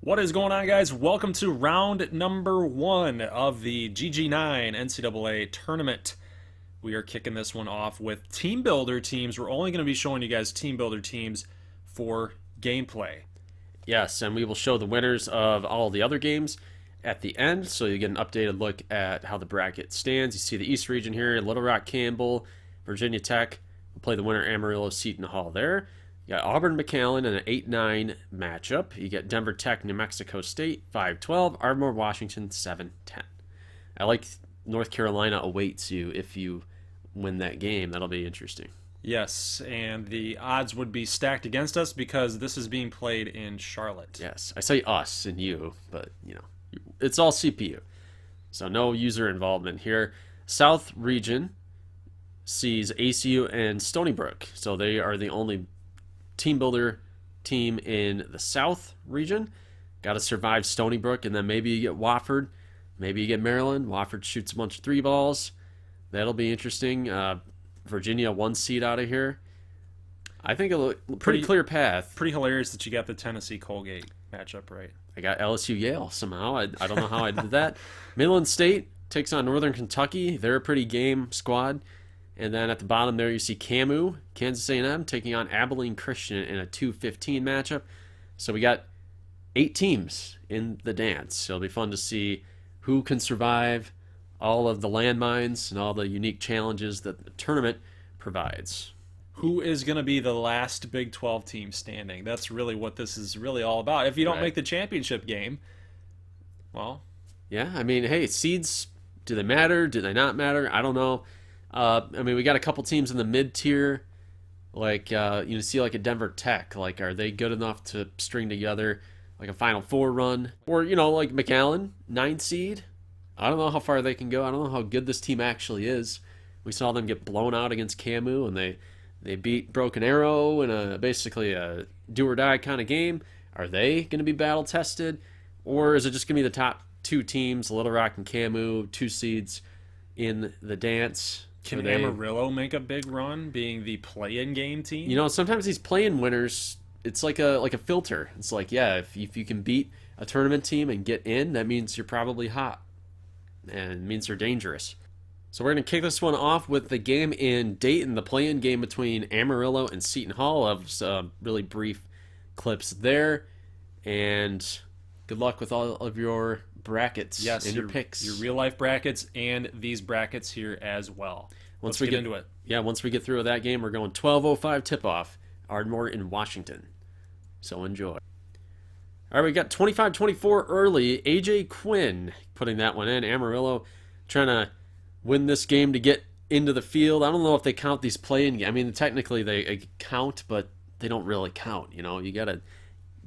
What is going on, guys? Welcome to round number 1 of the GG9 NCAA tournament. We are kicking this one off with team builder teams. We're only going to be showing you guys team builder teams for gameplay. Yes, and we will show the winners of all the other games at the end, so you get an updated look at how the bracket stands. You see the East region here, Little Rock, Campbell, Virginia Tech. We'll play the winner, Amarillo, Seton Hall there. You got Auburn, McAllen in an 8-9 matchup. You get Denver Tech, New Mexico State, 5-12. Ardmore, Washington, 7-10. I like North Carolina awaits you if you win that game. That'll be interesting. Yes, and the odds would be stacked against us because this is being played in Charlotte. Yes, I say us and you, but, it's all CPU. So no user involvement here. South region sees ACU and Stony Brook. So they are the only team builder team in the South region. Got to survive Stony Brook, and then maybe you get Wofford, maybe you get Maryland. Wofford shoots a bunch of 3 balls. That'll be interesting. Virginia 1 seed out of here. I think a pretty clear path. Pretty hilarious that you got the Tennessee Colgate matchup right. I got LSU Yale somehow. I don't know how I did that. Midland State takes on Northern Kentucky. They're a pretty game squad. And then at the bottom there you see Camu, Kansas A&M, taking on Abilene Christian in a 2-15 matchup. So we got 8 teams in the dance. So it'll be fun to see who can survive all of the landmines and all the unique challenges that the tournament provides. Who is going to be the last Big 12 team standing? That's really what this is really all about. If you don't make the championship game, well... Yeah, I mean, hey, seeds, do they matter? Do they not matter? I don't know. We got a couple teams in the mid-tier, like, you see like a Denver Tech. Like, are they good enough to string together like a Final Four run? Or, like McAllen, 9 seed. I don't know how far they can go. I don't know how good this team actually is. We saw them get blown out against Camu, and they beat Broken Arrow in basically a do-or-die kind of game. Are they going to be battle-tested? Or is it just going to be the top 2 teams, Little Rock and Camu, 2 seeds in the dance? Can Amarillo make a big run, being the play-in game team? Sometimes these play-in winners, it's like a filter. It's like, yeah, if you can beat a tournament team and get in, that means you're probably hot. And it means they're dangerous. So we're going to kick this one off with the game in Dayton, the play-in game between Amarillo and Seton Hall. Of some really brief clips there. And good luck with all of your brackets and your picks. Your real-life brackets and these brackets here as well. Let's get into it. Yeah, once we get through that game, we're going 12:05 tip-off, Ardmore in Washington. So enjoy. All right, we got 25-24 early. AJ Quinn putting that one in. Amarillo trying to win this game to get into the field. I don't know if they count these play-in games. I mean, technically they count, but they don't really count. You got to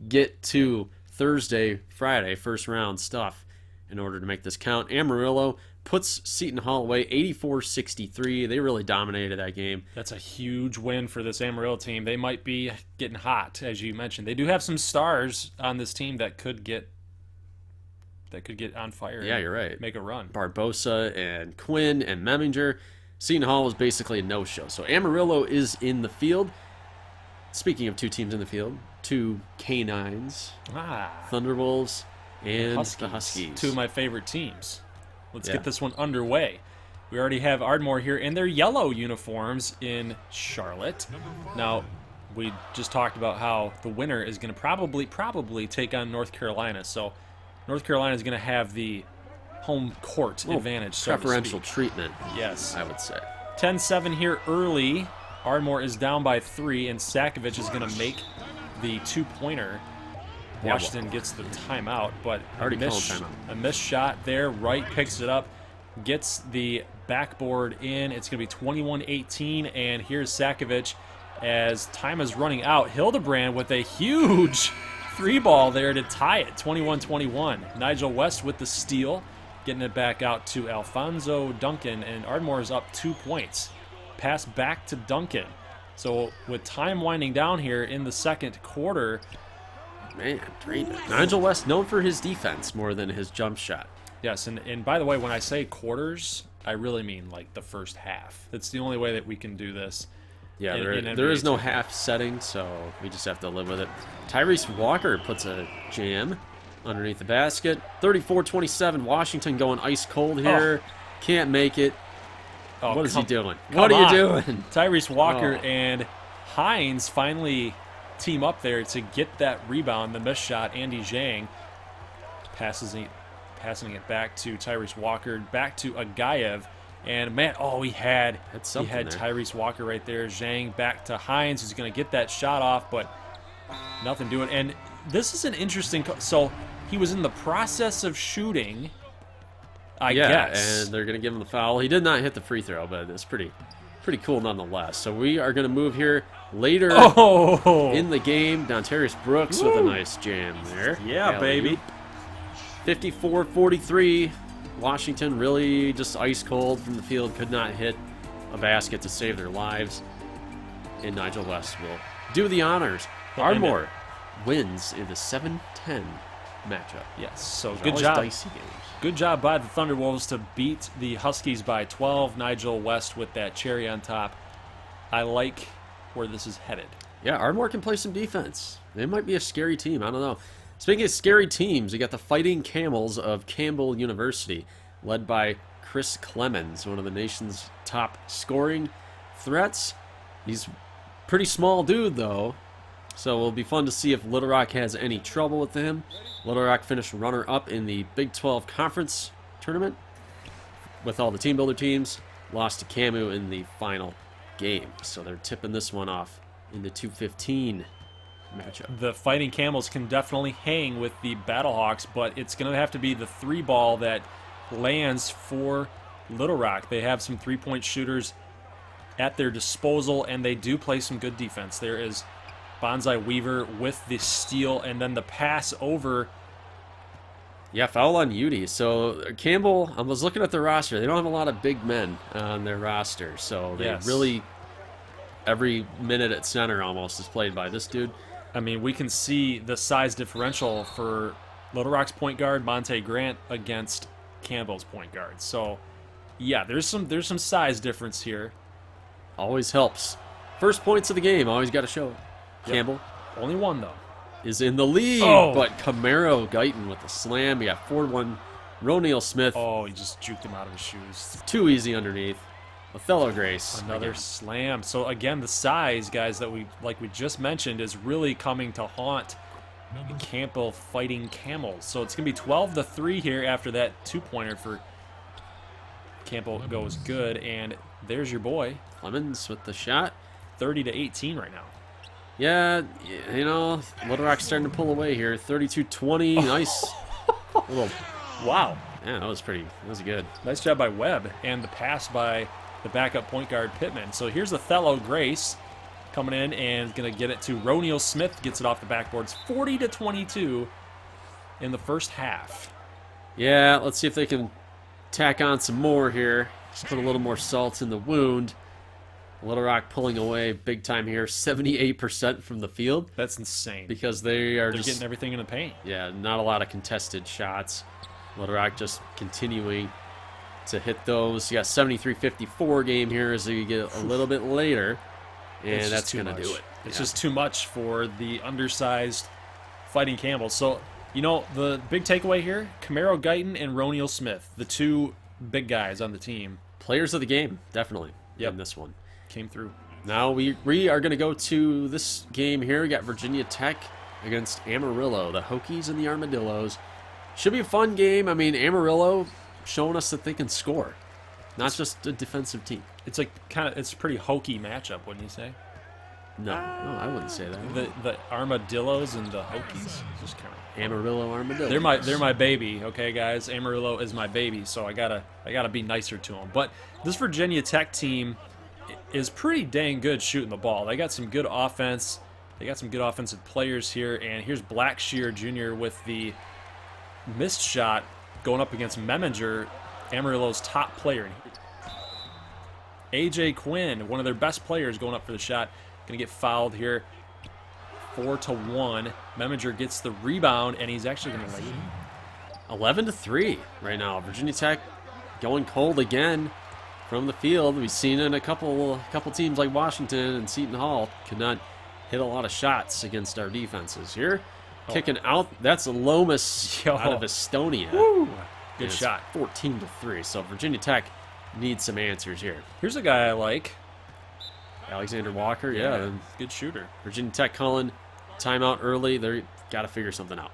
get to Thursday, Friday, first round stuff in order to make this count. Amarillo puts Seton Hall away 84-63. They really dominated that game. That's a huge win for this Amarillo team. They might be getting hot, as you mentioned. They do have some stars on this team that could get on fire. Yeah, you're right. Make a run. Barbosa and Quinn and Meminger. Seton Hall was basically a no-show. So Amarillo is in the field. Speaking of 2 teams in the field, 2 K9s, Thunderwolves, and the Huskies. 2 of my favorite teams. Let's get this one underway. We already have Ardmore here in their yellow uniforms in Charlotte. Now, we just talked about how the winner is going to probably take on North Carolina. So North Carolina is going to have the home court advantage. Preferential treatment, yes, I would say. 10-7 here early. Ardmore is down by 3, and Sakovic is going to make the 2-pointer. Washington gets the timeout, but a missed shot there. Wright picks it up, gets the backboard in. It's going to be 21-18, and here's Sakovic as time is running out. Hildebrand with a huge 3-ball there to tie it, 21-21. Nigel West with the steal, getting it back out to Alfonso Duncan, and Ardmore is up 2 points. Pass back to Duncan. So with time winding down here in the second quarter... Man, Nigel West known for his defense more than his jump shot. Yes, and by the way, when I say quarters, I really mean like the first half. That's the only way that we can do this. Yeah, there is no half setting, so we just have to live with it. Tyrese Walker puts a jam underneath the basket. 34-27. Washington going ice cold here. Can't make it. What is he doing? What are you doing? Tyrese Walker and Hines finally team up there to get that rebound, the missed shot. Andy Zhang passing it back to Tyrese Walker, back to Agayev. And man, he had Tyrese Walker right there. Zhang back to Hines, who's going to get that shot off, but nothing doing. And this is an interesting. So he was in the process of shooting, I guess. And they're going to give him the foul. He did not hit the free throw, but it's pretty cool nonetheless. So we are going to move here later in the game. Dontarius Brooks with a nice jam there. Yeah, baby. 54-43. Washington really just ice cold from the field. Could not hit a basket to save their lives. And Nigel West will do the honors. Ardmore wins in the 7-10 matchup. Yes, so good job. Dicey games. Good job by the Thunderwolves to beat the Huskies by 12. Nigel West with that cherry on top. I like where this is headed. Yeah, Ardmore can play some defense. They might be a scary team. I don't know. Speaking of scary teams, we got the Fighting Camels of Campbell University, led by Chris Clemens, one of the nation's top scoring threats. He's a pretty small dude, though, so it'll be fun to see if Little Rock has any trouble with him. Little Rock finished runner-up in the Big 12 Conference Tournament with all the Teambuilder teams, lost to Camu in the final game, so they're tipping this one off into 2-15. Matchup. The Fighting Camels can definitely hang with the Battlehawks, but it's going to have to be the three ball that lands for Little Rock. They have some three-point shooters at their disposal, and they do play some good defense. There is Bonsai Weaver with the steal, and then the pass over. Yeah, foul on Udi. So Campbell, I was looking at their roster. They don't have a lot of big men on their roster, so they really, every minute at center almost is played by this dude. I mean, we can see the size differential for Little Rock's point guard, Monte Grant, against Campbell's point guard. So, yeah, there's some size difference here. Always helps. First points of the game, always got to show it. Yep. Campbell. Only one, though. Is in the lead, but Camaro Guyton with the slam. We got 4-1. Roneel Smith. He just juked him out of his shoes. Too easy underneath. Othello Grace. Another slam. So again, the size, guys, that we just mentioned is really coming to haunt the Campbell Fighting Camels. So it's going to be 12-3 here after that two-pointer for Campbell goes good. And there's your boy. Clemens with the shot. 30-18 right now. Yeah, you know, Little Rock's starting to pull away here. 32-20. Nice. Wow. Yeah, that was good. Nice job by Webb. And the pass by the backup point guard Pittman. So here's Othello Grace coming in and going to get it to Roneel Smith. Gets it off the backboards. 40-22 in the first half. Yeah, let's see if they can tack on some more here. Just put a little more salt in the wound. Little Rock pulling away big time here. 78% from the field. That's insane. Because they're getting everything in the paint. Yeah, not a lot of contested shots. Little Rock just continuing to hit those. You got 73-54 game here as you get a little bit later. And that's going to do it. It's just too much for the undersized Fighting Campbell. So, you know, the big takeaway here, Camaro Guyton and Roneel Smith, the two big guys on the team. Players of the game, definitely, in this one. Came through. Now we are going to go to this game here. We got Virginia Tech against Amarillo, the Hokies and the Armadillos. Should be a fun game. I mean, Amarillo showing us that they can score, not just a defensive team. It's like it's a pretty hokey matchup, wouldn't you say? No, I wouldn't say that. The Armadillos and the Hokies, just kind of Amarillo Armadillos. They're my baby, okay, guys. Amarillo is my baby, so I gotta be nicer to them. But this Virginia Tech team is pretty dang good shooting the ball. They got some good offense. They got some good offensive players here. And here's Blackshear Jr. with the missed shot going up against Meminger, Amarillo's top player. A.J. Quinn, one of their best players, going up for the shot. Going to get fouled here. 4-1. Meminger gets the rebound, and he's actually going to lay 11-3 right now. Virginia Tech going cold again from the field. We've seen it in a couple teams like Washington and Seton Hall could not hit a lot of shots against our defenses. Here kicking out. That's Lomas out of Estonia. Woo. Good shot. 14-3. So Virginia Tech needs some answers here. Here's a guy I like. Alexander Walker, yeah. Good shooter. Virginia Tech calling timeout early. They got to figure something out.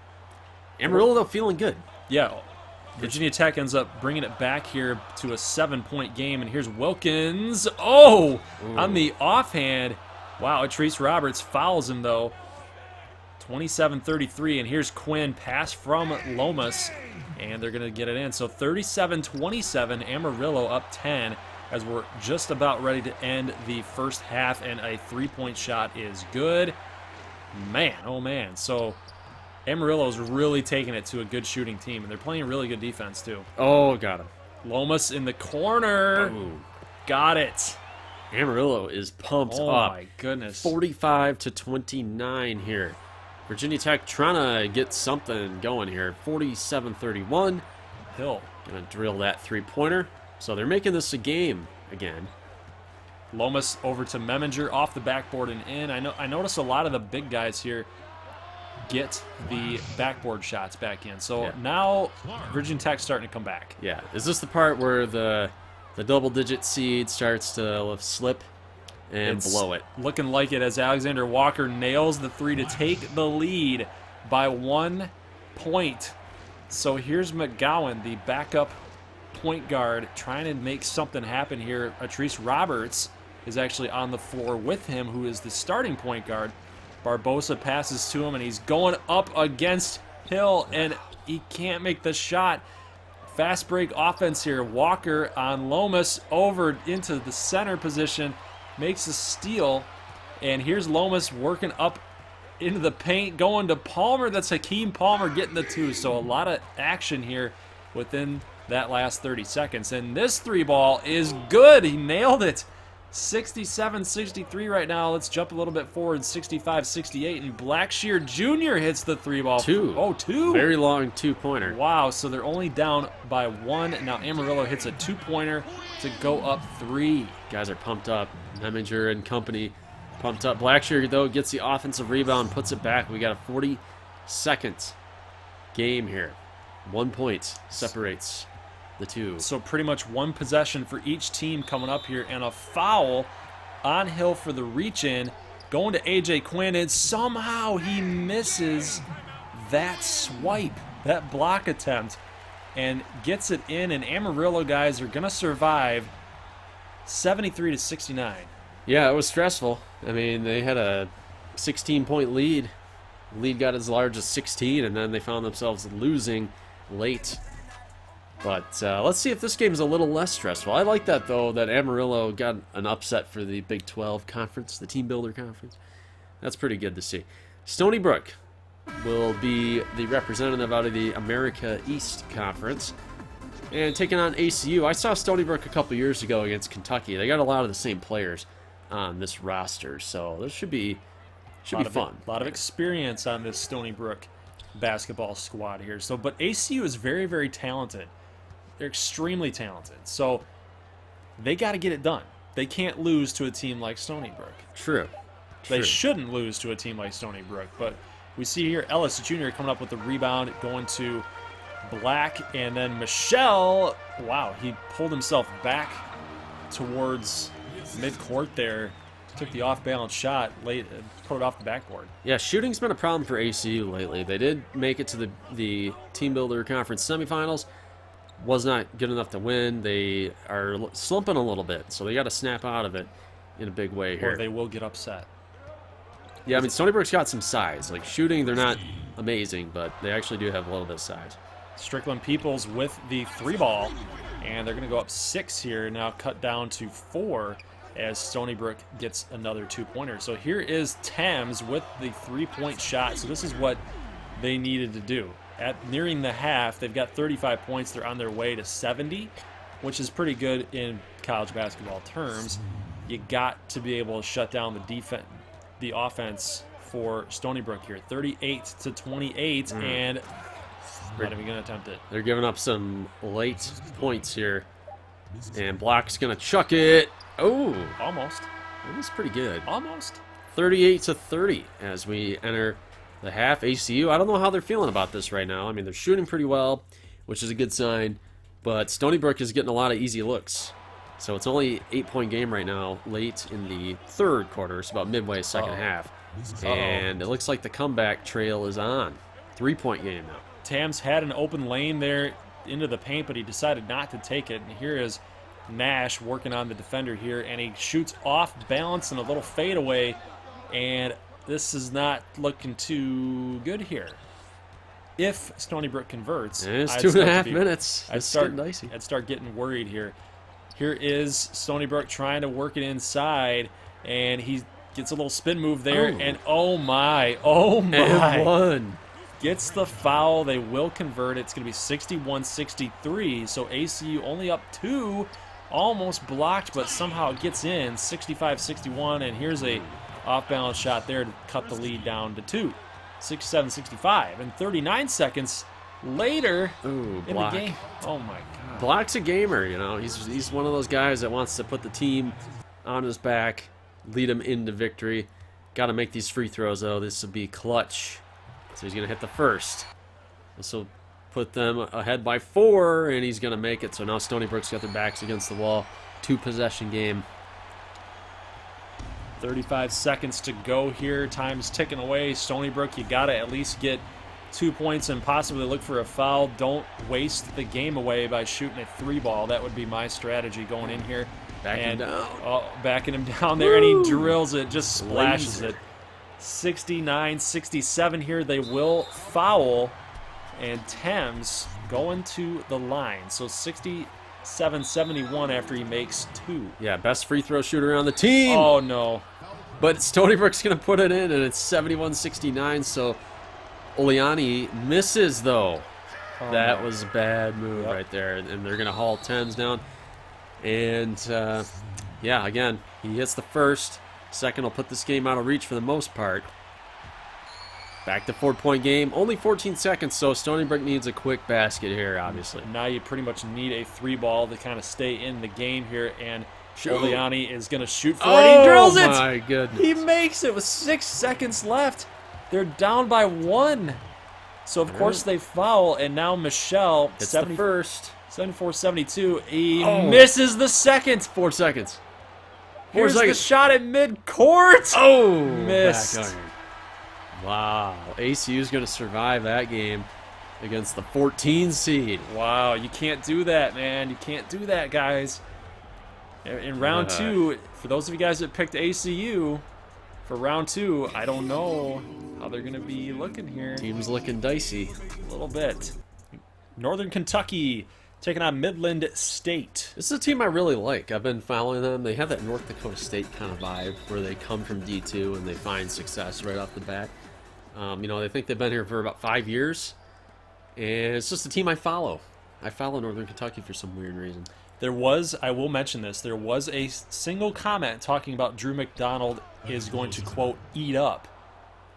Amarillo, though, feeling good. Yeah. Virginia Tech ends up bringing it back here to a 7-point game. And here's Wilkins. Oh! Ooh. On the offhand. Wow, Treese Roberts fouls him, though. 27-33. And here's Quinn. Pass from Lomas. And they're going to get it in. So 37-27. Amarillo up 10. As we're just about ready to end the first half, and a 3-point shot is good. Man, oh man. So Amarillo's really taking it to a good shooting team, and they're playing really good defense too. Oh, got him. Lomas in the corner. Ooh. Got it. Amarillo is pumped up. Oh my goodness. 45-29 here. Virginia Tech trying to get something going here. 47-31. Hill gonna drill that three-pointer. So they're making this a game again. Lomas over to Meminger off the backboard and in. I notice a lot of the big guys here get the backboard shots back in. So now Virginia Tech's starting to come back. Yeah. Is this the part where the double-digit seed starts to slip and blow it? Looking like it as Alexander Walker nails the three to take the lead by 1 point. So here's McAllen, the backup point guard, trying to make something happen here. Treese Roberts is actually on the floor with him, who is the starting point guard. Barbosa passes to him, and he's going up against Hill, and he can't make the shot. Fast break offense here. Walker on Lomas over into the center position, makes a steal, and here's Lomas working up into the paint, going to Palmer. That's Hakeem Palmer getting the two. So a lot of action here within that last 30 seconds. And this three ball is good. He nailed it. 67-63 right now. Let's jump a little bit forward. 65-68. And Blackshear Jr. hits the three ball. Two. Very long two-pointer. Wow. So they're only down by 1. Now Amarillo hits a two-pointer to go up 3. Guys are pumped up. Meminger and company pumped up. Blackshear, though, gets the offensive rebound, puts it back. We got a 40-second game here. 1 point separates the two. So pretty much one possession for each team coming up here, and a foul on Hill for the reach-in, going to A.J. Quinn, and somehow he misses that swipe, that block attempt, and gets it in, and Amarillo guys are going to survive 73-69. Yeah, it was stressful. I mean, they had a 16-point lead. The lead got as large as 16, and then they found themselves losing late. But let's see if this game is a little less stressful. I like that, though, that Amarillo got an upset for the Big 12 conference, the Teambuilder conference. That's pretty good to see. Stony Brook will be the representative out of the America East Conference and taking on ACU. I saw Stony Brook a couple years ago against Kentucky. They got a lot of the same players on this roster, so this should be fun. A lot of experience on this Stony Brook basketball squad here. So, but ACU is very, very talented. They're extremely talented. So they got to get it done. They can't lose to a team like Stony Brook. True. They shouldn't lose to a team like Stony Brook. But we see here Ellis Jr. coming up with the rebound, going to Black, and then Michelle. Wow, he pulled himself back towards midcourt there. Took the off-balance shot late, put it off the backboard. Yeah, shooting's been a problem for ACU lately. They did make it to the Teambuilder Conference semifinals. Was not good enough to win. They are slumping a little bit, so they got to snap out of it in a big way here. Or they will get upset. Yeah, I mean, Stony Brook's got some size. Like, shooting, they're not amazing, but they actually do have a little bit of size. Strickland Peoples with the three ball, and they're going to go up 6 here, now cut down to 4 as Stony Brook gets another two-pointer. So here is Thames with the three-point shot. So this is what they needed to do. At nearing the half, they've got 35 points. They're on their way to 70, which is pretty good in college basketball terms. You got to be able to shut down the offense for Stony Brook here. 38-28, and not even going to attempt it. They're giving up some late points here. And Block's going to chuck it. Oh, almost. It was pretty good. Almost. 38-30 as we enter the half. ACU, I don't know how they're feeling about this right now. I mean, they're shooting pretty well, which is a good sign, but Stony Brook is getting a lot of easy looks. So it's only 8-point game right now, late in the third quarter. It's about midway second half. And it looks like the comeback trail is on. 3-point game now. Tams had an open lane there into the paint, but he decided not to take it. And here is Nash working on the defender here, and he shoots off balance and a little fadeaway, and this is not looking too good here. If Stony Brook converts, it's 2.5 minutes. I'd start getting worried here. Here is Stony Brook trying to work it inside, and he gets a little spin move there, and oh my. And one. Gets the foul. They will convert it. It's going to be 61-63, so ACU only up 2. Almost blocked, but somehow it gets in. 65-61, and here's a off-balance shot there to cut the lead down to 2. 67-65, and 39 seconds later in the game. Oh my God! Block's a gamer, you know. He's one of those guys that wants to put the team on his back, lead them into victory. Got to make these free throws though. This will be clutch. So he's gonna hit the first. This will put them ahead by 4, and he's going to make it. So now Stony Brook's got their backs against the wall. 2-possession game. 35 seconds to go here. Time's ticking away. Stony Brook, you got to at least get 2 points and possibly look for a foul. Don't waste the game away by shooting a 3-ball. That would be my strategy going in here. Backing him down there, and he drills it, just splashes it. 69-67 here. They will foul. And Thames going to the line. So 67-71 after he makes 2. Yeah, best free throw shooter on the team. Oh, no. But Stony Brook's going to put it in, and it's 71-69. So Oleani misses, though. That was a bad move right there. And they're going to haul Thames down. And, yeah, again, he hits the first. Second will put this game out of reach for the most part. Back to 4-point game. Only 14 seconds, so Stony Brook needs a quick basket here, obviously. Now you pretty much need a 3-ball to kind of stay in the game here, and Oleani is going to shoot for it. He drills it! Oh, my goodness. He makes it with 6 seconds left. They're down by 1. So, of course, they foul, and now Michelle, it's the first. 74-72. He misses the second. 4 seconds. Here's the shot at midcourt. Oh, missed. Back iron. Wow, ACU's going to survive that game against the 14 seed. Wow, you can't do that, man. You can't do that, guys. In round 2, for those of you guys that picked ACU, for round 2, I don't know how they're going to be looking here. Team's looking dicey. A little bit. Northern Kentucky taking on Midland State. This is a team I really like. I've been following them. They have that North Dakota State kind of vibe where they come from D2 and they find success right off the bat. You know, I think they've been here for about 5 years, and it's just a team I follow. I follow Northern Kentucky for some weird reason. There was, I will mention this, there was a single comment talking about Drew McDonald is going to, quote, eat up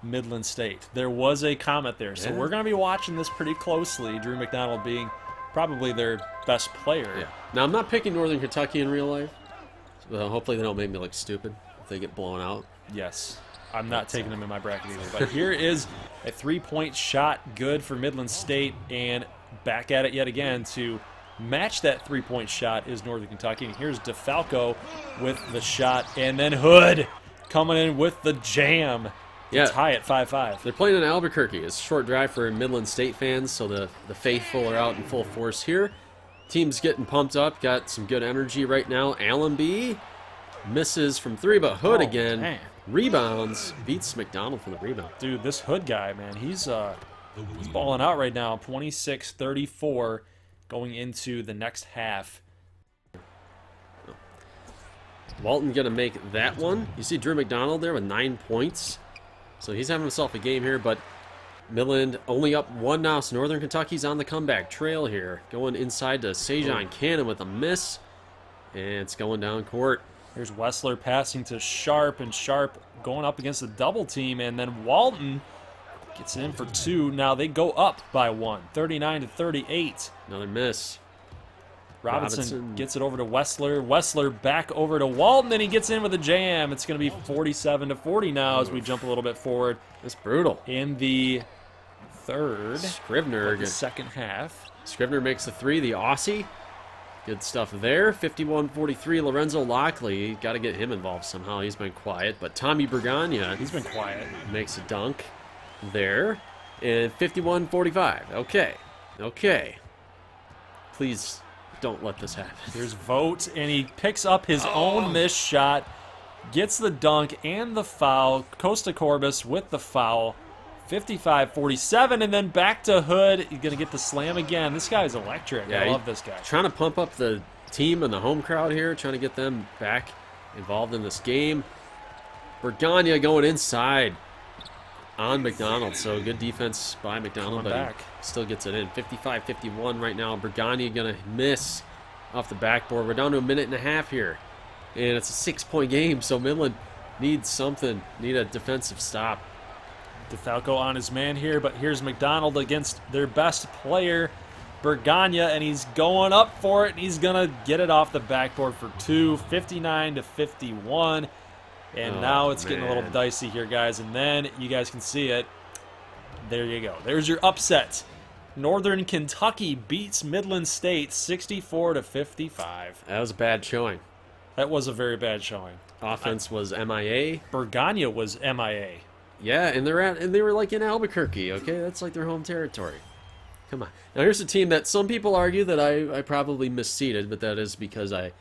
Midland State. There was a comment there, so we're going to be watching this pretty closely, Drew McDonald being probably their best player. Yeah. Now, I'm not picking Northern Kentucky in real life, so hopefully they don't make me look stupid if they get blown out. Yes. I'm not taking them in my bracket either. But here is a 3-point shot good for Midland State, and back at it yet again to match that 3-point shot is Northern Kentucky. And here's DeFalco with the shot, and then Hood coming in with the jam to tie it 5-5. They're playing in Albuquerque. It's a short drive for Midland State fans, so the faithful are out in full force here. Team's getting pumped up, got some good energy right now. Allenby misses from 3, but Hood again. Man. Rebounds, beats McDonald for the rebound. Dude, this Hood guy, man, he's balling out right now. 26-34 going into the next half. Walton going to make that one. You see Drew McDonald there with 9 points. So he's having himself a game here, but Midland only up 1 now. So Northern Kentucky's on the comeback trail here. Going inside to Sejon Cannon with a miss. And it's going down court. Here's Wessler passing to Sharp, and Sharp going up against the double team, and then Walton gets in for 2. Now they go up by 1, 39-38. Another miss. Robinson gets it over to Wessler. Wessler back over to Walton, and he gets in with a jam. It's going to be 47-40 now as we jump a little bit forward. That's brutal. In the third. Scrivener. The second half. Scrivener makes the three, the Aussie. Good stuff there. 51-43, Lorenzo Lockley. Got to get him involved somehow. He's been quiet. But Tommy Bergagna. He's been quiet. Makes a dunk there. And 51-45. Okay. Okay. Please don't let this happen. Here's Vogt, and he picks up his own missed shot. Gets the dunk and the foul. Costa Corbis with the foul. 55-47, and then back to Hood. He's going to get the slam again. This guy's electric. Yeah, I love this guy. Trying to pump up the team and the home crowd here, trying to get them back involved in this game. Bergagna going inside on McDonald, so good defense by McDonald, but he still gets it in. 55-51 right now. Bergagna going to miss off the backboard. We're down to a minute and a half here, and it's a 6-point game, so Midland needs something, need a defensive stop. DeFalco on his man here, but here's McDonald against their best player, Bergagna, and he's going up for it, and he's going to get it off the backboard for two, 59-51. And now it's getting a little dicey here, guys, and then you guys can see it. There you go. There's your upset. Northern Kentucky beats Midland State 64-55. That was a bad showing. That was a very bad showing. Offense was MIA. Bergagna was MIA. Yeah, and they were like in Albuquerque, okay? That's like their home territory. Come on. Now here's a team that some people argue that I probably misseeded, but that is because I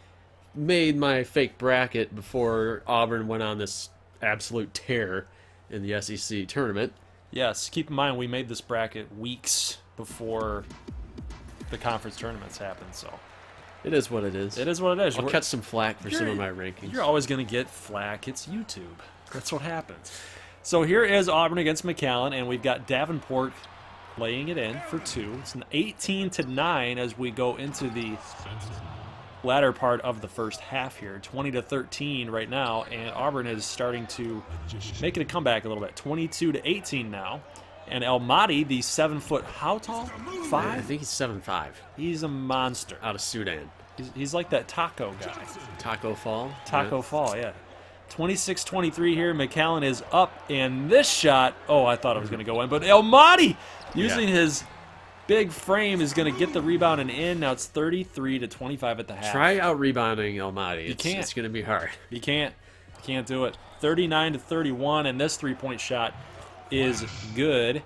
made my fake bracket before Auburn went on this absolute tear in the SEC tournament. Yes, keep in mind we made this bracket weeks before the conference tournaments happened, so it is what it is. It is what it is. I'll catch some flack for some of my rankings. You're always going to get flack. It's YouTube. That's what happens. So here is Auburn against McAllen, and we've got Davenport laying it in for two. It's an 18-9 as we go into the latter part of the first half here. 20-13 right now, and Auburn is starting to make it a comeback a little bit. 22-18 now. And El Mahdi, the 7-foot, how tall? 5? I think he's 7'5". He's a monster. Out of Sudan. He's like that taco guy. Taco Fall? Taco Fall, yeah. 26-23 here. McAllen is up, and this shot, I thought it was going to go in, but El Mahdi, using his big frame, is going to get the rebound and in. Now it's 33-25 at the half. Try out rebounding El Mahdi. You can't. It's going to be hard. You can't do it. 39-31, and this three-point shot is good.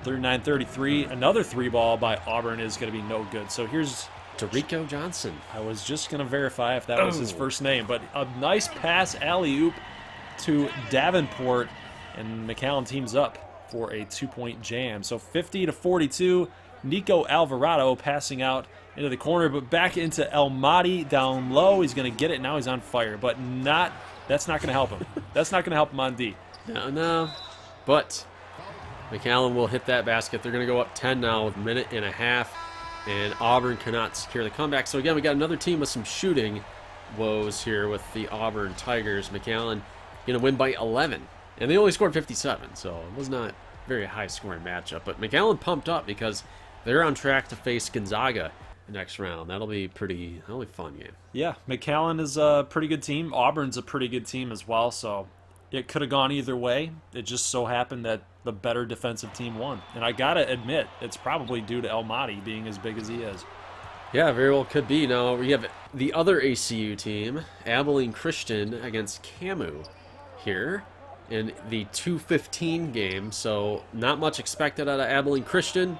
39-33. Another three ball by Auburn is going to be no good. So here's Dorico Johnson. I was just going to verify if that was his first name, but a nice pass alley-oop to Davenport, and McAllen teams up for a 2-point jam. So 50-42, Nico Alvarado passing out into the corner, but back into El Mahdi down low. He's going to get it. Now he's on fire, but that's not going to help him. That's not going to help him on D. No. But McAllen will hit that basket. They're going to go up 10 now with a minute and a half. And Auburn cannot secure the comeback. So again, we got another team with some shooting woes here with the Auburn Tigers. McAllen going to win by 11. And they only scored 57, so it was not a very high-scoring matchup. But McAllen pumped up because they're on track to face Gonzaga next round. That'll be a fun game. Yeah, McAllen is a pretty good team. Auburn's a pretty good team as well, so it could have gone either way. It just so happened that the better defensive team won. And I got to admit, it's probably due to El Mahdi being as big as he is. Yeah, very well could be. Now, we have the other ACU team, Abilene Christian, against Camu here in the 2:15 game. So not much expected out of Abilene Christian,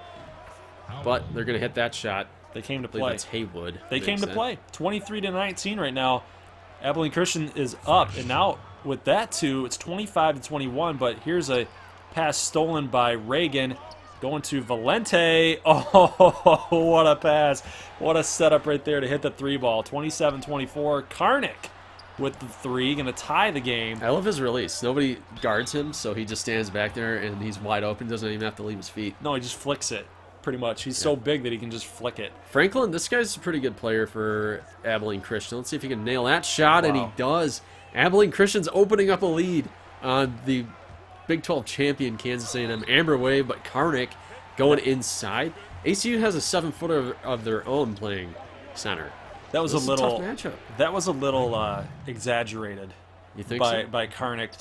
but they're going to hit that shot. They came to I believe play. That's Haywood. They came to play. 23-19 right now. Abilene Christian is up, and now with that too, it's 25-21. But here's a pass stolen by Reagan, going to Valente. Oh, what a pass! What a setup right there to hit the three ball. 27-24. Karnick with the three, going to tie the game. I love his release. Nobody guards him, so he just stands back there and he's wide open. Doesn't even have to leave his feet. No, he just flicks it. Pretty much. He's so big that he can just flick it. Franklin, this guy's a pretty good player for Abilene Christian. Let's see if he can nail that shot, and he does. Abilene Christian's opening up a lead on the Big 12 champion Kansas A&M Amber Wave, but Karnick going inside. ACU has a 7-footer of their own playing center. That was a little tough matchup. That was a little exaggerated. You think by Karnik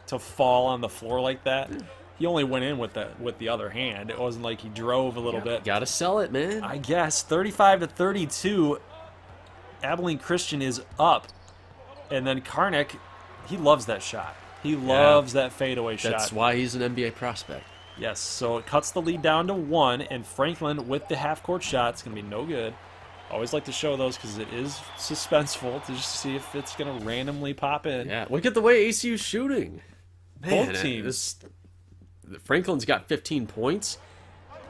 to fall on the floor like that. Yeah. He only went in with the other hand. It wasn't like he drove a little bit. Gotta sell it, man. I guess 35-32. Abilene Christian is up, and then Karnik, he loves that shot. He loves that fadeaway shot. That's why he's an NBA prospect. Yes, so it cuts the lead down to 1, and Franklin with the half-court shot. It's going to be no good. Always like to show those because it is suspenseful to just see if it's going to randomly pop in. Yeah, look at the way ACU's shooting. Man, Both teams. Franklin's got 15 points.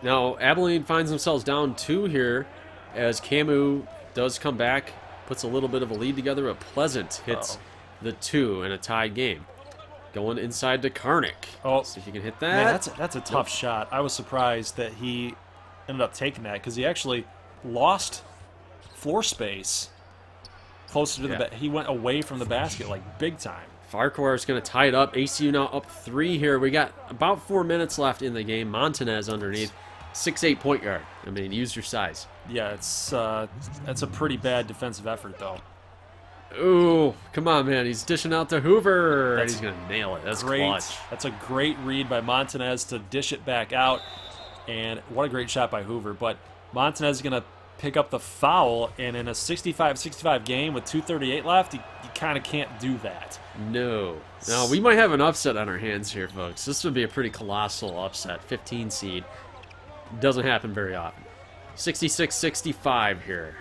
Now, Abilene finds themselves down 2 here as Camu does come back, puts a little bit of a lead together, but Pleasant hits the 2 in a tied game. Going inside to Karnik. Oh, see if you can hit that. Man, that's a tough shot. I was surprised that he ended up taking that because he actually lost floor space closer to the he went away from the basket like big time. Farquhar is going to tie it up. ACU now up 3 here. We got about 4 minutes left in the game. Montanez underneath. 6'8" point guard. I mean, use your size. Yeah, that's a pretty bad defensive effort, though. Ooh, come on, man. He's dishing out to Hoover. And he's going to nail it. That's great. Clutch. That's a great read by Montanez to dish it back out. And what a great shot by Hoover. But Montanez is going to pick up the foul, and in a 65-65 game with 2:38 left, you kind of can't do that. No. Now, we might have an upset on our hands here, folks. This would be a pretty colossal upset. 15 seed. Doesn't happen very often. 66-65 here.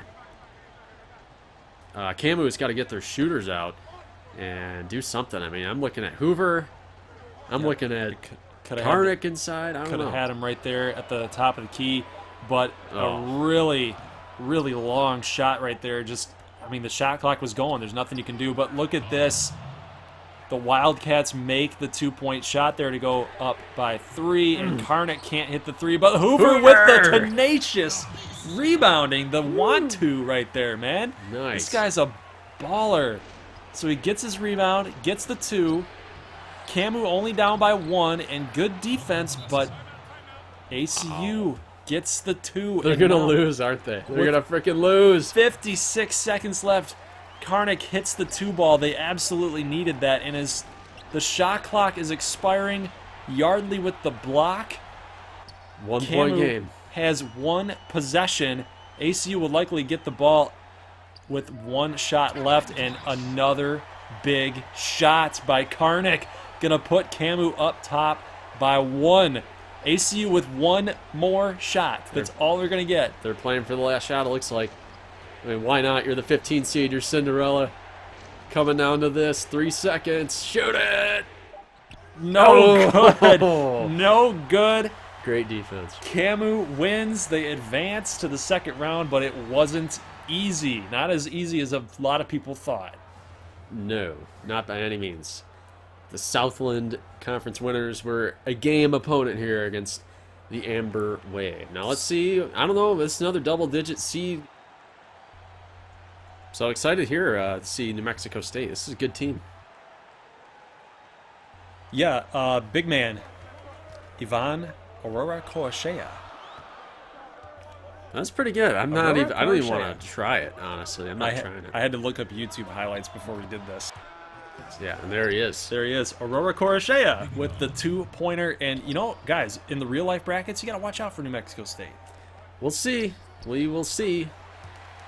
Camu's got to get their shooters out and do something. I mean, I'm looking at Hoover. I'm looking at Karnik inside. I don't know. Could have had him right there at the top of the key, but a really, really long shot right there. Just, I mean, the shot clock was going. There's nothing you can do. But look at this. The Wildcats make the 2-point shot there to go up by 3, and Karnik can't hit the 3, but Hoover with the tenacious rebounding, the want-to right there, man. Nice. This guy's a baller. So he gets his rebound, gets the 2. Camu only down by 1, and good defense, but ACU gets the 2. They're going to lose, aren't they? They're going to freaking lose. 56 seconds left. Karnik hits the 2 ball. They absolutely needed that. And as the shot clock is expiring, Yardley with the block. 1 point game. Has 1 possession. ACU will likely get the ball with 1 shot left, and another big shot by Karnik. Gonna put Camu up top by 1. ACU with 1 more shot. That's all they're gonna get. They're playing for the last shot, it looks like. I mean, why not? You're the 15 seed. You're Cinderella. Coming down to this. 3 seconds. Shoot it! No good. No good. Great defense. Camu wins. They advance to the second round, but it wasn't easy. Not as easy as a lot of people thought. No, not by any means. The Southland Conference winners were a game opponent here against the Amber Wave. Now let's see. I don't know. This is another double-digit seed. So excited here to see New Mexico State. This is a good team. Yeah, big man, Ivan Aurora Koashea. That's pretty good. I don't even want to try it, honestly. I'm not trying it. I had to look up YouTube highlights before we did this. Yeah, and there he is. There he is, Aurora Koashea with the 2-pointer. And, you know, guys, in the real-life brackets, you got to watch out for New Mexico State. We'll see. We will see.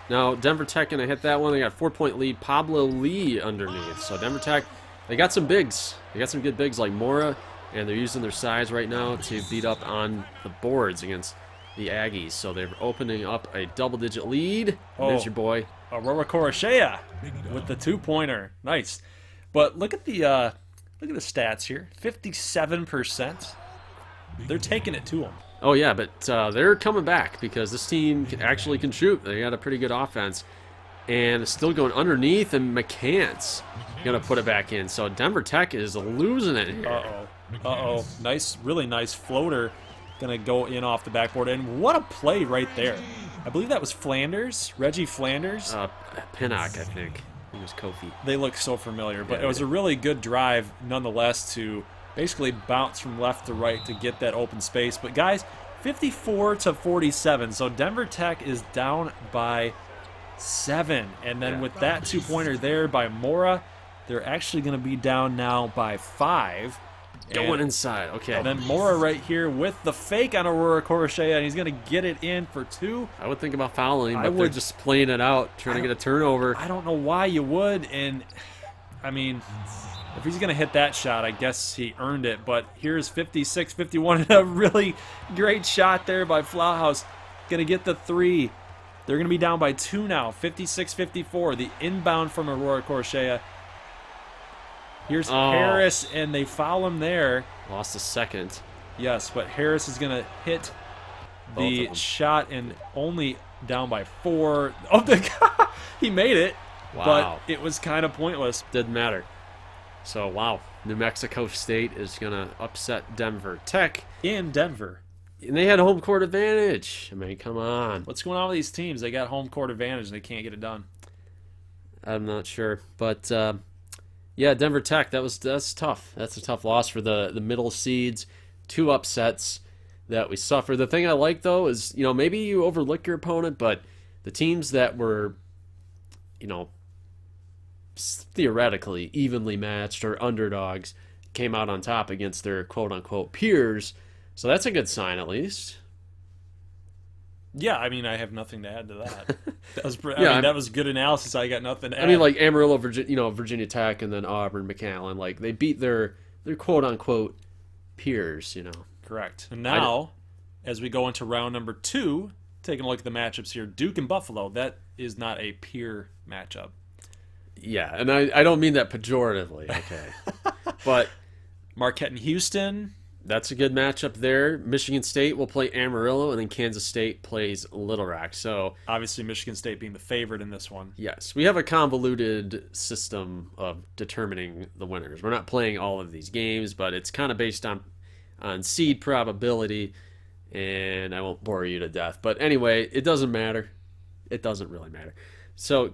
Now, Denver Tech going to hit that one. They got a 4-point lead. Pablo Lee underneath. So Denver Tech, they got some bigs. They got some good bigs like Mora, and they're using their size right now to beat up on the boards against the Aggies. So they're opening up a double-digit lead. There's your boy. Aurora Koashea with the 2-pointer. Nice. But look at the stats here. 57%. They're taking it to them. Oh, yeah, but they're coming back because this team actually can shoot. They got a pretty good offense. And it's still going underneath, and McCants going to put it back in. So Denver Tech is losing it here. Uh-oh. Nice, really nice floater. Going to go in off the backboard. And what a play right there. I believe that was Flanders, Reggie Flanders. Pinnock, I think. It was Kofi. They look so familiar, but it was a really good drive nonetheless to basically bounce from left to right to get that open space. But guys, 54-47. So Denver Tech is down by 7. And then with that 2-pointer there by Mora, they're actually going to be down now by 5. Going inside, okay. And then Mora right here with the fake on Aurora Corachea, and he's going to get it in for 2. I would think about fouling, but they're just playing it out, trying to get a turnover. I don't know why you would, and I mean, if he's going to hit that shot, I guess he earned it. But here's 56-51, and a really great shot there by Flauhaus. Going to get the 3. They're going to be down by 2 now, 56-54. The inbound from Aurora Corachea. Here's Harris, and they foul him there. Lost a second. Yes, but Harris is going to hit the shot and only down by 4. Oh, he made it, but it was kind of pointless. Didn't matter. So, wow. New Mexico State is going to upset Denver Tech. In Denver. And they had home court advantage. I mean, come on. What's going on with these teams? They got home court advantage and they can't get it done. I'm not sure. But, yeah, Denver Tech, that's tough. That's a tough loss for the middle seeds. 2 upsets that we suffer. The thing I like, though, is, maybe you overlook your opponent, but the teams that were, theoretically evenly matched or underdogs came out on top against their quote-unquote peers. So that's a good sign, at least. Yeah, I mean, I have nothing to add to that. That was good analysis. I got nothing to add. I mean, like Amarillo, Virginia Tech, and then Auburn, McAllen, like they beat their quote-unquote peers, Correct. And now, as we go into round number 2, taking a look at the matchups here, Duke and Buffalo, that is not a peer matchup. Yeah, and I don't mean that pejoratively, okay. But Marquette and Houston. That's a good matchup there. Michigan State will play Amarillo, and then Kansas State plays Little Rock. So obviously Michigan State being the favorite in this one. Yes, we have a convoluted system of determining the winners. We're not playing all of these games, but it's kind of based on seed probability, and I won't bore you to death. But anyway, it doesn't matter. It doesn't really matter. So,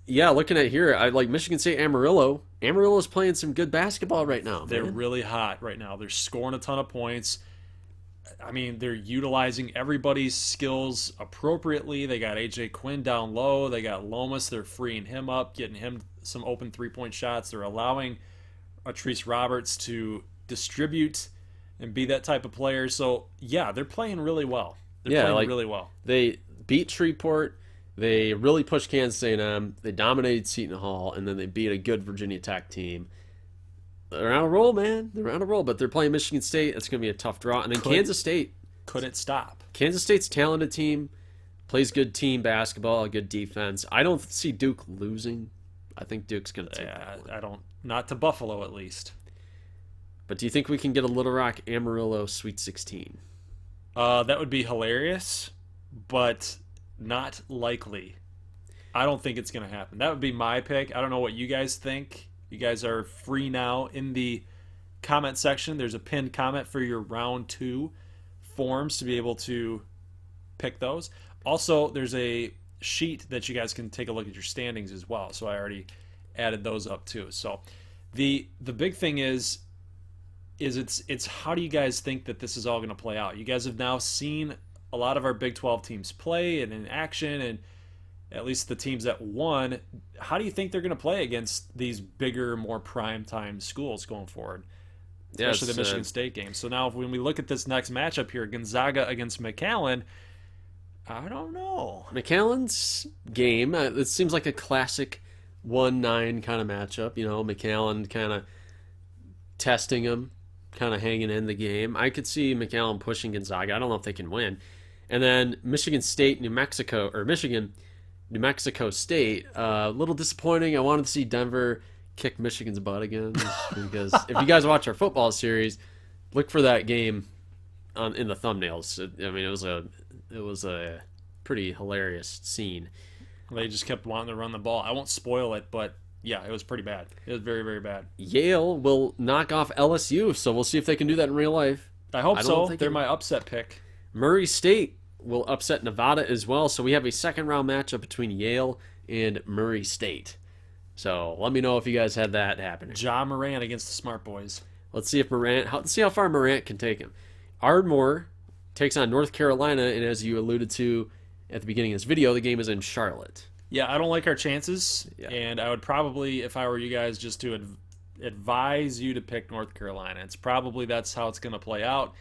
yeah, looking at here, I like Michigan State Amarillo. Amarillo's playing some good basketball right now. They're really hot right now. They're scoring a ton of points. I mean, they're utilizing everybody's skills appropriately. They got AJ Quinn down low. They got Lomas. They're freeing him up, getting him some open three-point shots. They're allowing Atrice Roberts to distribute and be that type of player. So, yeah, they're playing really well. They're playing really well. They beat Shreveport. They really pushed Kansas A&M. They dominated Seton Hall, and then they beat a good Virginia Tech team. They're on a roll, man. They're on a roll, but they're playing Michigan State. It's going to be a tough draw. And then Kansas State couldn't stop. Kansas State's a talented team, plays good team basketball, good defense. I don't see Duke losing. I think Duke's going to take that one. I don't. Not to Buffalo, at least. But do you think we can get a Little Rock Amarillo Sweet 16? That would be hilarious, but not likely. I don't think it's going to happen. That would be my pick. I don't know what you guys think. You guys are free now in the comment section. There's a pinned comment for your round 2 forms to be able to pick those. Also, there's a sheet that you guys can take a look at your standings as well. So I already added those up too. So the big thing is it's how do you guys think that this is all going to play out? You guys have now seen a lot of our Big 12 teams play and in action, and at least the teams that won. How do you think they're going to play against these bigger, more prime-time schools going forward? Especially the Michigan State game. So now when we look at this next matchup here, Gonzaga against McAllen, I don't know. McAllen's game, it seems like a classic 1-9 kind of matchup. McAllen kind of testing them, kind of hanging in the game. I could see McAllen pushing Gonzaga. I don't know if they can win. And then Michigan State, New Mexico State, a little disappointing. I wanted to see Denver kick Michigan's butt again, because if you guys watch our football series, look for that game in the thumbnails. I mean, it was a pretty hilarious scene. They just kept wanting to run the ball. I won't spoil it, but yeah, it was pretty bad. It was very, very bad. Yale will knock off LSU, so we'll see if they can do that in real life. I hope so. They're my upset pick. Murray State will upset Nevada as well, so we have a second-round matchup between Yale and Murray State. So let me know if you guys had that happening. Ja Moran against the Smart Boys. Let's see if let's see how far Morant can take him. Ardmore takes on North Carolina, and as you alluded to at the beginning of this video, the game is in Charlotte. Yeah, I don't like our chances, and I would probably, if I were you guys, just to advise you to pick North Carolina. It's probably that's how it's going to play out.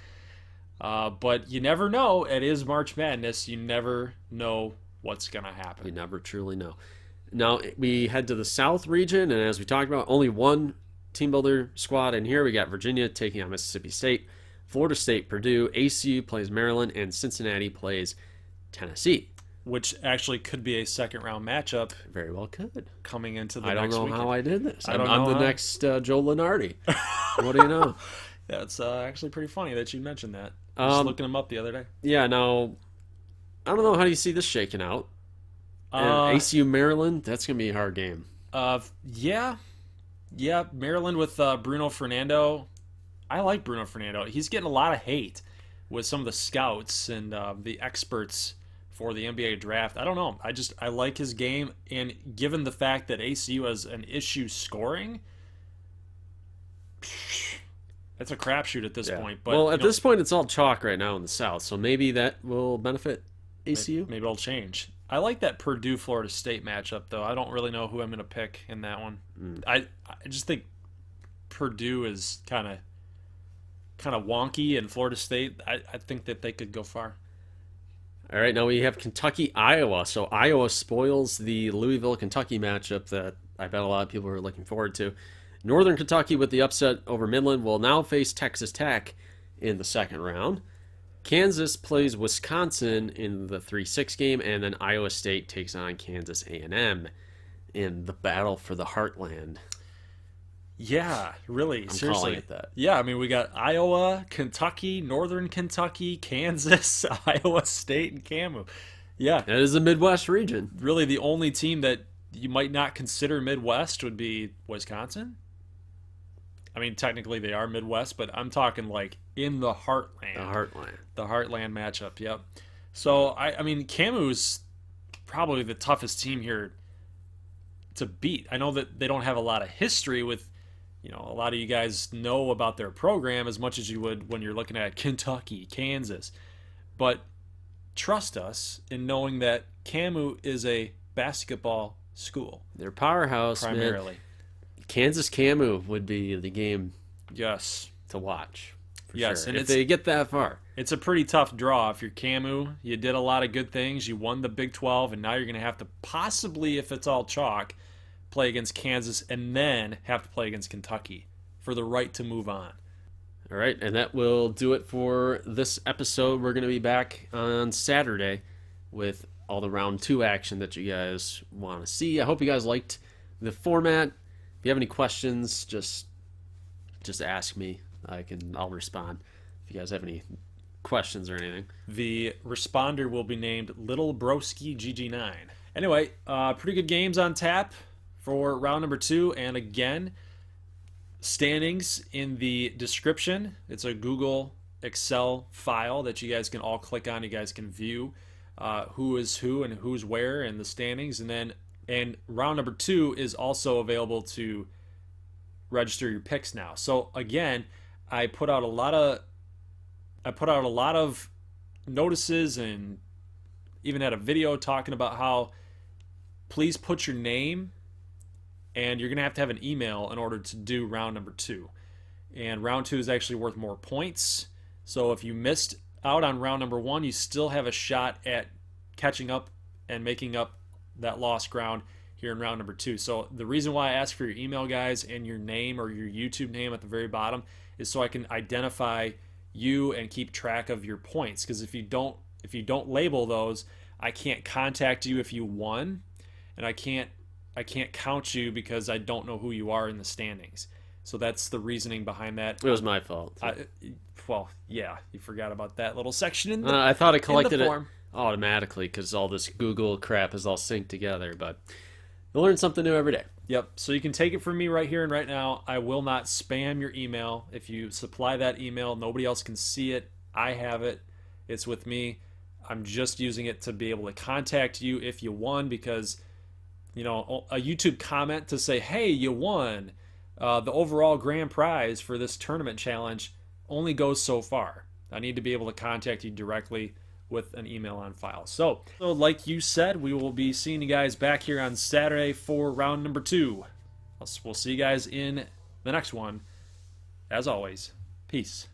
But you never know. It is March Madness. You never know what's going to happen. You never truly know. Now, we head to the South region, and as we talked about, only one team builder squad in here. We got Virginia taking on Mississippi State, Florida State, Purdue, ACU plays Maryland, and Cincinnati plays Tennessee. Which actually could be a second-round matchup. Very well could. Coming into the next weekend. I don't know how I did this. I'm the next Joe Lunardi. What do you know? That's actually pretty funny that you mentioned that. I was looking him up the other day. Yeah, now, I don't know. How do you see this shaking out? ACU Maryland, that's going to be a hard game. Yeah, Maryland with Bruno Fernando. I like Bruno Fernando. He's getting a lot of hate with some of the scouts and the experts for the NBA draft. I don't know. I like his game, and given the fact that ACU has an issue scoring, that's a crapshoot at this point. But well, at this point, it's all chalk right now in the South, so maybe that will benefit ACU. Maybe it'll change. I like that Purdue-Florida State matchup, though. I don't really know who I'm going to pick in that one. I just think Purdue is kind of wonky, and Florida State, I think that they could go far. All right, now we have Kentucky, Iowa. So Iowa spoils the Louisville-Kentucky matchup that I bet a lot of people are looking forward to. Northern Kentucky with the upset over Midland will now face Texas Tech in the second round. Kansas plays Wisconsin in the 3-6 game, and then Iowa State takes on Kansas A&M in the battle for the Heartland. Yeah, really, I'm seriously. calling it that. Yeah, I mean, we got Iowa, Kentucky, Northern Kentucky, Kansas, Iowa State, and Camu. Yeah. That is the Midwest region. Really, the only team that you might not consider Midwest would be Wisconsin. I mean, technically they are Midwest, but I'm talking like in the heartland. The heartland. The heartland matchup, yep. So, I mean, Camu's probably the toughest team here to beat. I know that they don't have a lot of history with, a lot of you guys know about their program as much as you would when you're looking at Kentucky, Kansas. But trust us in knowing that Camu is a basketball school. They're powerhouse, primarily. Man. Kansas Camu would be the game yes. to watch. Yes, sure, and if they get that far. It's a pretty tough draw. If you're Camu, you did a lot of good things. You won the Big 12, and now you're going to have to possibly, if it's all chalk, play against Kansas and then have to play against Kentucky for the right to move on. All right, and that will do it for this episode. We're going to be back on Saturday with all the round 2 action that you guys want to see. I hope you guys liked the format. If you have any questions, just ask me. I'll respond if you guys have any questions or anything. The responder will be named Little Broski GG9. Anyway, pretty good games on tap for round number 2. And again, standings in the description. It's a Google Excel file that you guys can all click on. You guys can view who is who and who's where in the standings. And round number 2 is also available to register your picks now. So again, I put out a lot of notices and even had a video talking about how please put your name, and you're going to have an email in order to do round number 2. And round 2 is actually worth more points. So if you missed out on round number 1, you still have a shot at catching up and making up that lost ground here in round number 2. So the reason why I ask for your email, guys, and your name or your YouTube name at the very bottom is so I can identify you and keep track of your points. Because if you don't label those, I can't contact you if you won, and I can't count you because I don't know who you are in the standings. So that's the reasoning behind that. It was my fault. Well, yeah, you forgot about that little section in I thought it collected it automatically because all this Google crap is all synced together, but you learn something new every day. Yep, so you can take it from me right here and right now. I will not spam your email. If you supply that email, nobody else can see it. I have it. It's with me. I'm just using it to be able to contact you if you won, because a YouTube comment to say, hey, you won, the overall grand prize for this tournament challenge only goes so far. I need to be able to contact you directly with an email on file. So like you said, we will be seeing you guys back here on Saturday for round number 2. We'll see you guys in the next one. As always, peace.